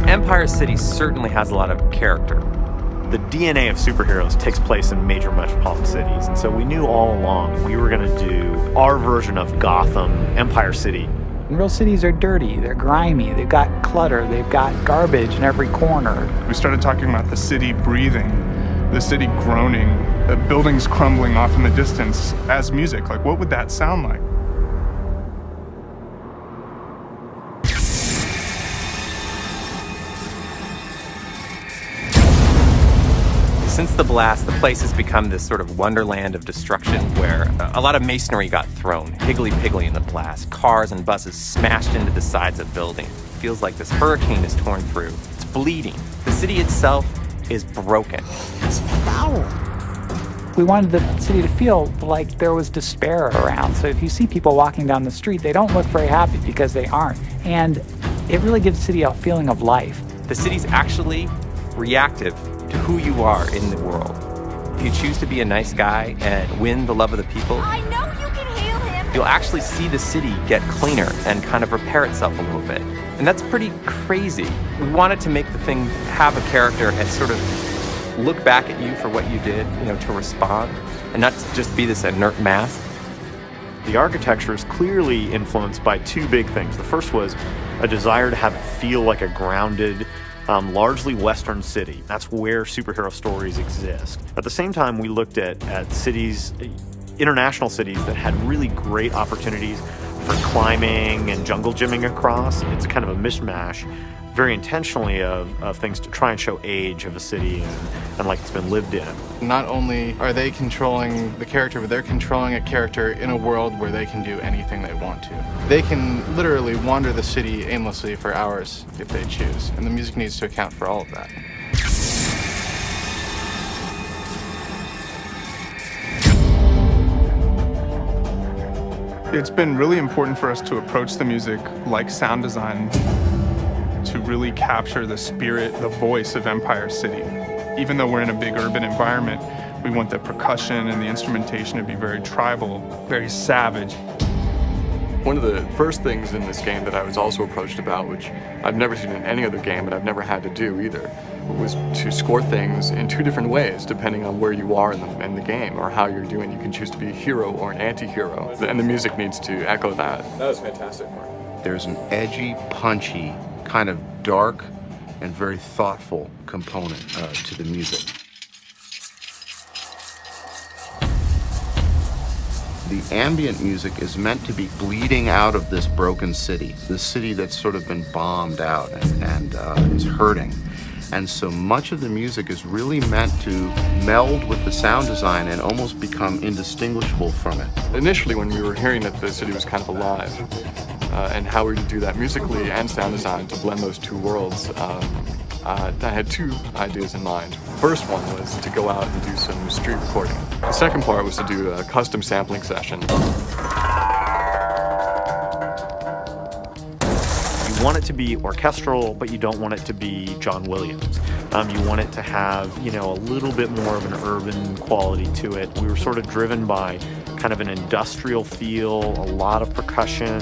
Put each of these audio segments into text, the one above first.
Empire City certainly has a lot of character. The DNA of superheroes takes place in major metropolitan cities, and so we knew all along we were going to do our version of Gotham, Empire City. Real cities are dirty, they're grimy, they've got clutter, they've got garbage in every corner. We started talking about the city breathing, the city groaning, the buildings crumbling off in the distance as music. Like, what would that sound like? Since the blast, the place has become this sort of wonderland of destruction where a lot of masonry got thrown, higgly-piggly in the blast. Cars and buses smashed into the sides of buildings. It feels like this hurricane is torn through. It's bleeding. The city itself is broken. It's foul. We wanted the city to feel like there was despair around. So if you see people walking down the street, they don't look very happy because they aren't. And it really gives the city a feeling of life. The city's actually reactive to who you are in the world. If you choose to be a nice guy and win the love of the people, I know you can hail him. you'll actually see the city get cleaner and kind of repair itself a little bit. And that's pretty crazy. We wanted to make the thing have a character and sort of look back at you for what you did, to respond, and not just be this inert mass. The architecture is clearly influenced by two big things. The first was a desire to have it feel like a grounded, largely Western city. That's where superhero stories exist. At the same time, we looked at cities, international cities that had really great opportunities for climbing and jungle gymming across. It's kind of a mishmash, very intentionally, of things to try and show age of a city and like it's been lived in. Not only are they controlling the character, but they're controlling a character in a world where they can do anything they want to. They can literally wander the city aimlessly for hours if they choose, and the music needs to account for all of that. It's been really important for us to approach the music like sound design, to really capture the spirit, the voice of Empire City. Even though we're in a big urban environment, we want the percussion and the instrumentation to be very tribal, very savage. One of the first things in this game that I was also approached about, which I've never seen in any other game, but I've never had to do either, was to score things in two different ways, depending on where you are in the game or how you're doing. You can choose to be a hero or an anti-hero, and the music needs to echo that. That was fantastic, Mark. There's an edgy, punchy, kind of dark and very thoughtful component to the music. The ambient music is meant to be bleeding out of this broken city, this city that's sort of been bombed out and is hurting. And so much of the music is really meant to meld with the sound design and almost become indistinguishable from it. Initially, when we were hearing that the city was kind of alive, and how we would do that musically and sound design to blend those two worlds, I had two ideas in mind. The first one was to go out and do some street recording. The second part was to do a custom sampling session. You want it to be orchestral, but you don't want it to be John Williams. You want it to have, a little bit more of an urban quality to it. We were sort of driven by kind of an industrial feel, a lot of percussion.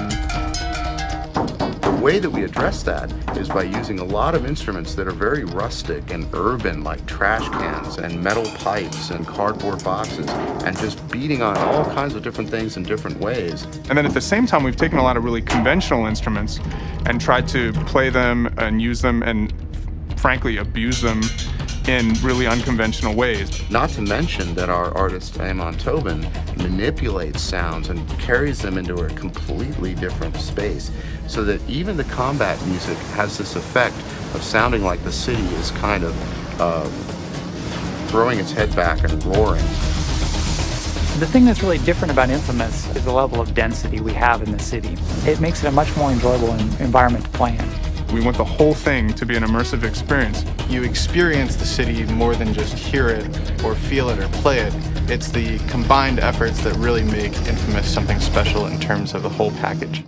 The way that we address that is by using a lot of instruments that are very rustic and urban, like trash cans and metal pipes and cardboard boxes, and just beating on all kinds of different things in different ways. And then at the same time, we've taken a lot of really conventional instruments and tried to play them and use them and, frankly, abuse them in really unconventional ways. Not to mention that our artist, Amon Tobin, manipulates sounds and carries them into a completely different space, so that even the combat music has this effect of sounding like the city is kind of throwing its head back and roaring. The thing that's really different about inFamous is the level of density we have in the city. It makes it a much more enjoyable environment to play in. We want the whole thing to be an immersive experience. You experience the city more than just hear it or feel it or play it. It's the combined efforts that really make inFamous something special in terms of the whole package.